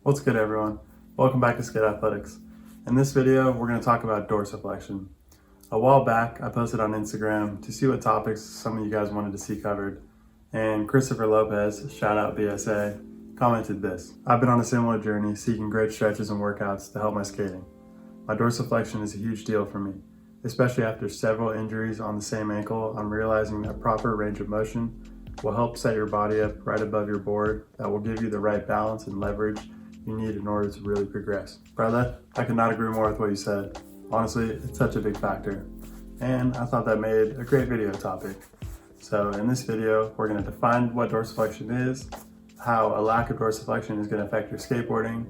What's good, everyone? Welcome back to Skate Athletics. In this video, we're going to talk about dorsiflexion. A while back, I posted on Instagram to see what topics some of you guys wanted to see covered, and Christopher Lopez, shout out BSA, commented this: I've been on a similar journey seeking great stretches and workouts to help my skating. My dorsiflexion is a huge deal for me, especially after several injuries on the same ankle. I'm realizing that proper range of motion will help set your body up right above your board that will give you the right balance and leverage you need in order to really progress. Brother, I could not agree more with what you said. Honestly, it's such a big factor. And I thought that made a great video topic. So in this video, we're going to define what dorsiflexion is, how a lack of dorsiflexion is going to affect your skateboarding.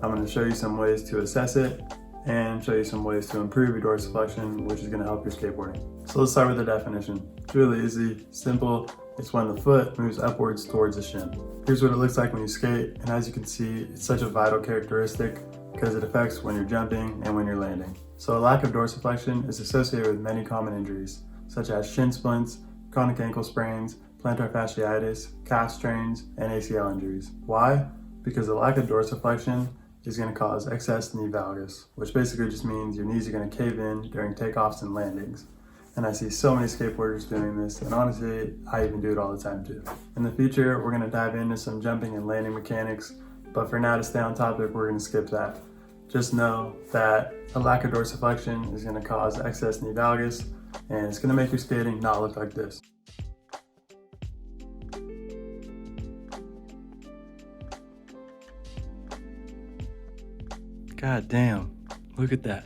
I'm going to show you some ways to assess it and show you some ways to improve your dorsiflexion, which is going to help your skateboarding. So let's start with the definition. It's really easy, simple. It's when the foot moves upwards towards the shin. Here's what it looks like when you skate, and as you can see, it's such a vital characteristic because it affects when you're jumping and when you're landing. So a lack of dorsiflexion is associated with many common injuries, such as shin splints, chronic ankle sprains, plantar fasciitis, calf strains, and ACL injuries. Why? Because the lack of dorsiflexion is going to cause excess knee valgus, which basically just means your knees are going to cave in during takeoffs and landings. And I see so many skateboarders doing this, and honestly, I even do it all the time too. In the future, we're gonna dive into some jumping and landing mechanics, but for now, to stay on topic, we're gonna skip that. Just know that a lack of dorsiflexion is gonna cause excess knee valgus, and it's gonna make your skating not look like this. God damn, look at that.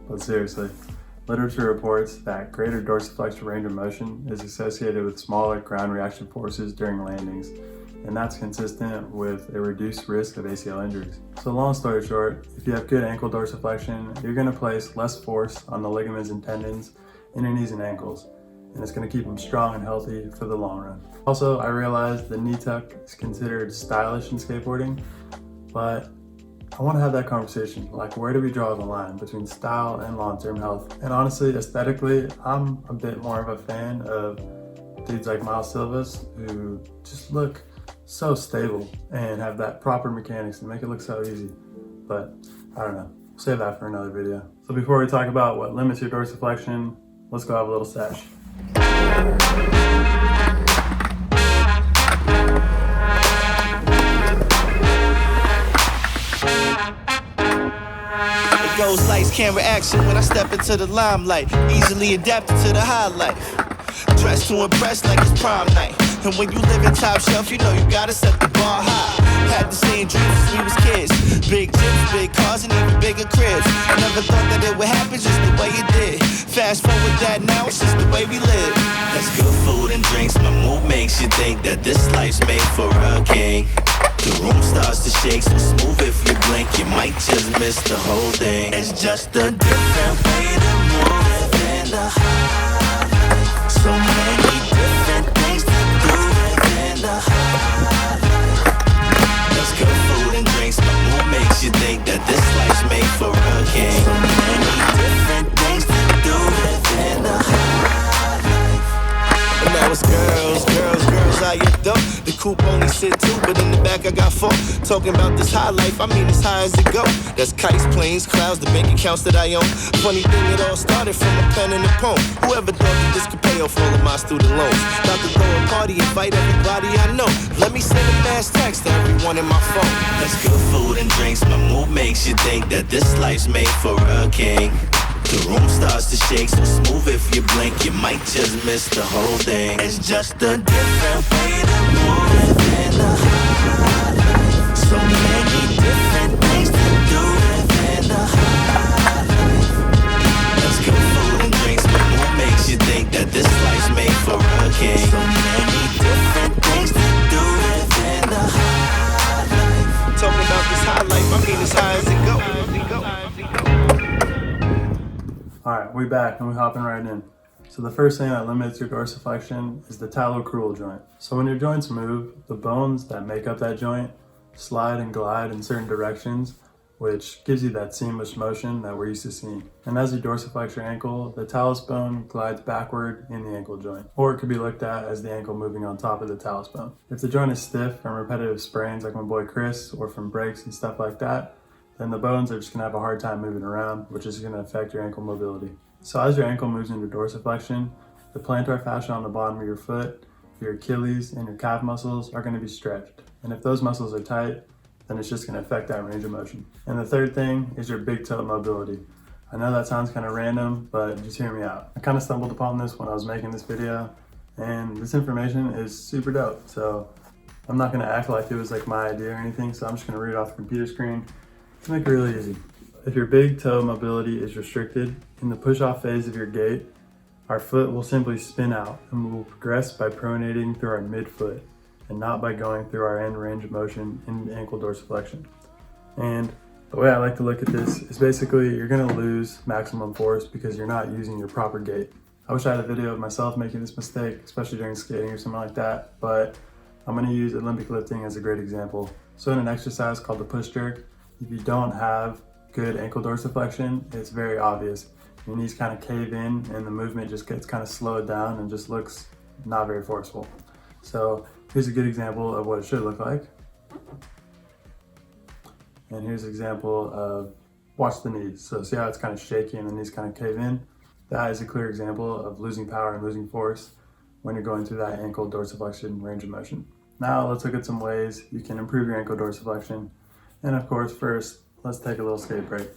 But seriously, literature reports that greater dorsiflexion range of motion is associated with smaller ground reaction forces during landings, and that's consistent with a reduced risk of ACL injuries. So long story short, if you have good ankle dorsiflexion, you're going to place less force on the ligaments and tendons in your knees and ankles, and it's going to keep them strong and healthy for the long run. Also, I realized the knee tuck is considered stylish in skateboarding, but I want to have that conversation, like where do we draw the line between style and long-term health? And honestly, aesthetically, I'm a bit more of a fan of dudes like Miles Silvas who just look so stable and have that proper mechanics and make it look so easy. But I don't know, we'll save that for another video. So before we talk about what limits your dorsiflexion, let's go have a little sesh. Goes lights, camera action when I step into the limelight. Easily adapted to the high life. Dressed to impress like it's prom night. And when you live in top shelf, you know you gotta set the bar high. Had the same dreams since we was kids. Big gyms, big cars, and even bigger cribs. I never thought that it would happen just the way it did. Fast forward that now, it's just the way we live. That's good food and drinks. My mood makes you think that this life's made for a king. The room starts to shake so smooth if you blink, you might just miss the whole thing. It's just a different way to move in the high life. So many different things to do within the high life. That's good food and drinks. My mood makes you think that this life's made for a king. So many different things to do within the high life. And now it's girls, how you dope? The coupe only sit two, but in the back I got four. Talking about this high life, I mean as high as it go. That's kites, planes, clouds, the bank accounts that I own. Funny thing, it all started from a pen and a poem. Whoever thought that this could pay off all of my student loans? About to throw a party, invite everybody I know. Let me send a mass text to everyone in my phone. That's good food and drinks. My mood makes you think that this life's made for a king. The room starts to shake so smooth if you blink, you might just miss the whole thing. It's just a different way to move within the high life. So many different things to do within the high life. That's good food and drinks. My mood makes you think that this life's made for a king. So many different things to do within the high life. Talking about this high life, I mean as high as it go. Alright, we back and we're hopping right in. So the first thing that limits your dorsiflexion is the talocrural joint. So when your joints move, the bones that make up that joint slide and glide in certain directions, which gives you that seamless motion that we're used to seeing. And as you dorsiflex your ankle, the talus bone glides backward in the ankle joint, or it could be looked at as the ankle moving on top of the talus bone. If the joint is stiff from repetitive sprains like my boy Chris, or from breaks and stuff like that, then the bones are just gonna have a hard time moving around, which is gonna affect your ankle mobility. So as your ankle moves into dorsiflexion, the plantar fascia on the bottom of your foot, your Achilles, and your calf muscles are gonna be stretched. And if those muscles are tight, then it's just gonna affect that range of motion. And the third thing is your big toe mobility. I know that sounds kind of random, but just hear me out. I kind of stumbled upon this when I was making this video, and this information is super dope. So I'm not gonna act like it was like my idea or anything, so I'm just gonna read it off the computer screen to make it really easy. If your big toe mobility is restricted, in the push-off phase of your gait, our foot will simply spin out and we will progress by pronating through our midfoot and not by going through our end range of motion in ankle dorsiflexion. And the way I like to look at this is basically you're gonna lose maximum force because you're not using your proper gait. I wish I had a video of myself making this mistake, especially during skating or something like that, but I'm gonna use Olympic lifting as a great example. So in an exercise called the push jerk, if you don't have good ankle dorsiflexion, it's very obvious. Your knees kind of cave in and the movement just gets kind of slowed down and just looks not very forceful. So here's a good example of what it should look like. And here's an example of, watch the knees. So see how it's kind of shaky and the knees kind of cave in? That is a clear example of losing power and losing force when you're going through that ankle dorsiflexion range of motion. Now let's look at some ways you can improve your ankle dorsiflexion. And of course, first, let's take a little skate break.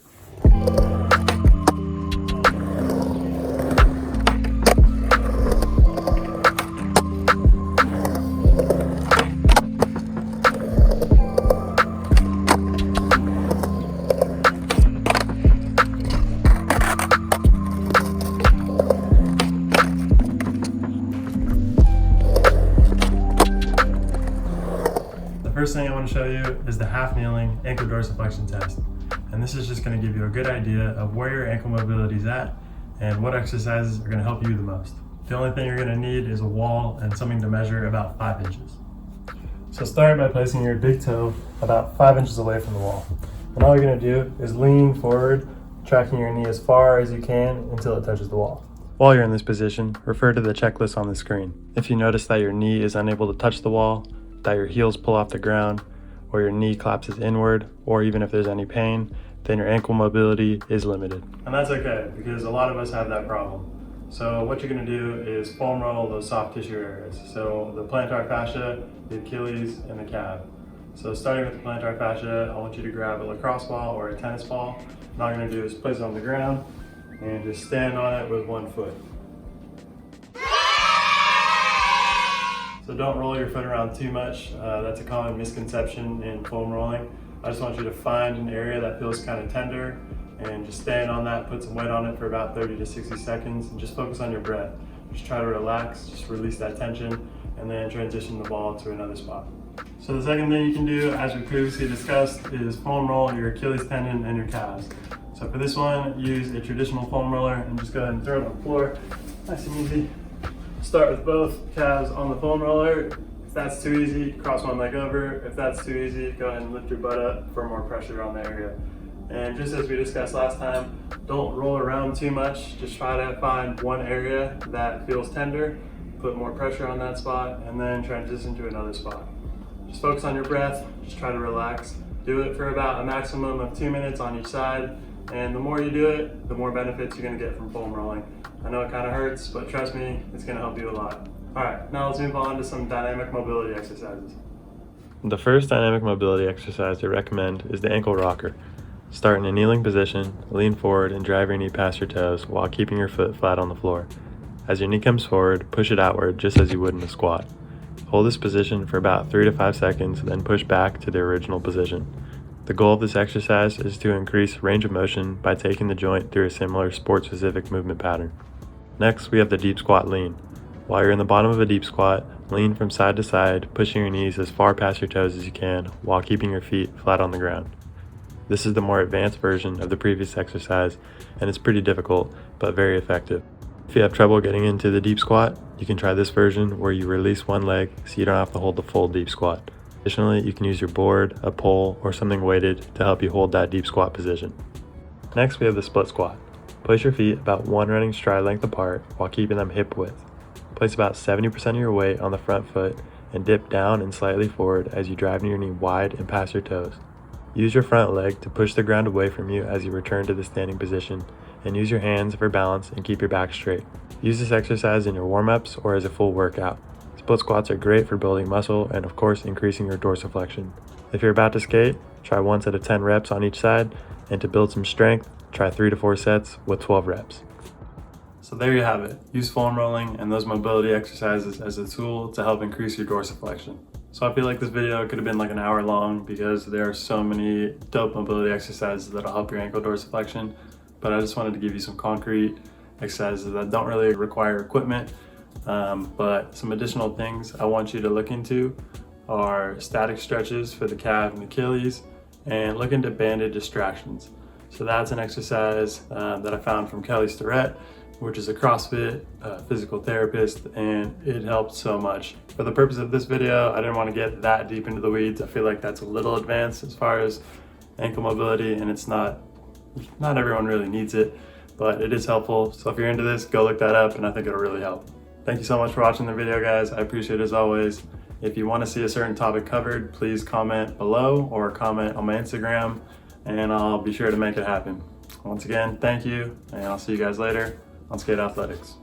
The first thing I want to show you is the half kneeling ankle dorsiflexion test. And this is just going to give you a good idea of where your ankle mobility is at and what exercises are going to help you the most. The only thing you're going to need is a wall and something to measure about 5 inches. So start by placing your big toe about 5 inches away from the wall. And all you're going to do is lean forward, tracking your knee as far as you can until it touches the wall. While you're in this position, refer to the checklist on the screen. If you notice that your knee is unable to touch the wall, that your heels pull off the ground, or your knee collapses inward, or even if there's any pain, then your ankle mobility is limited. And that's okay, because a lot of us have that problem. So what you're gonna do is foam roll those soft tissue areas. So the plantar fascia, the Achilles, and the calf. So starting with the plantar fascia, I want you to grab a lacrosse ball or a tennis ball. And all you're gonna do is place it on the ground and just stand on it with one foot. So don't roll your foot around too much. That's a common misconception in foam rolling. I just want you to find an area that feels kind of tender and just stand on that, put some weight on it for about 30 to 60 seconds and just focus on your breath. Just try to relax, just release that tension and then transition the ball to another spot. So the second thing you can do, as we previously discussed, is foam roll your Achilles tendon and your calves. So for this one, use a traditional foam roller and just go ahead and throw it on the floor. Nice and easy. Start with both calves on the foam roller. If that's too easy, cross one leg over. If that's too easy, go ahead and lift your butt up for more pressure on the area. And just as we discussed last time, don't roll around too much. Just try to find one area that feels tender, put more pressure on that spot, and then transition to another spot. Just focus on your breath, just try to relax. Do it for about a maximum of 2 minutes on each side. And the more you do it, the more benefits you're gonna get from foam rolling. I know it kind of hurts, but trust me, it's gonna help you a lot. All right, now let's move on to some dynamic mobility exercises. The first dynamic mobility exercise I recommend is the ankle rocker. Start in a kneeling position, lean forward and drive your knee past your toes while keeping your foot flat on the floor. As your knee comes forward, push it outward just as you would in a squat. Hold this position for about 3 to 5 seconds, then push back to the original position. The goal of this exercise is to increase range of motion by taking the joint through a similar sport-specific movement pattern. Next, we have the deep squat lean. While you're in the bottom of a deep squat, lean from side to side, pushing your knees as far past your toes as you can while keeping your feet flat on the ground. This is the more advanced version of the previous exercise, and it's pretty difficult, but very effective. If you have trouble getting into the deep squat, you can try this version where you release one leg so you don't have to hold the full deep squat. Additionally, you can use your board, a pole, or something weighted to help you hold that deep squat position. Next, we have the split squat. Place your feet about one running stride length apart while keeping them hip width. Place about 70% of your weight on the front foot and dip down and slightly forward as you drive your knee wide and past your toes. Use your front leg to push the ground away from you as you return to the standing position, and use your hands for balance and keep your back straight. Use this exercise in your warm-ups or as a full workout. Split squats are great for building muscle and of course increasing your dorsiflexion. If you're about to skate, try 1 set of 10 reps on each side, and to build some strength, try 3 to 4 sets with 12 reps. So there you have it. Use foam rolling and those mobility exercises as a tool to help increase your dorsiflexion. So I feel like this video could have been like an hour long because there are so many dope mobility exercises that'll help your ankle dorsiflexion, but I just wanted to give you some concrete exercises that don't really require equipment, but some additional things I want you to look into are static stretches for the calf and Achilles, and look into banded distractions. So that's an exercise that I found from Kelly Starrett, which is a CrossFit physical therapist, and it helped so much. For the purpose of this video, I didn't want to get that deep into the weeds. I feel like that's a little advanced as far as ankle mobility, and it's not everyone really needs it, but it is helpful. So if you're into this, go look that up, and I think it'll really help. Thank you so much for watching the video, guys. I appreciate it as always. If you want to see a certain topic covered, please comment below or comment on my Instagram, and I'll be sure to make it happen. Once again, thank you, and I'll see you guys later on Skate Athletics.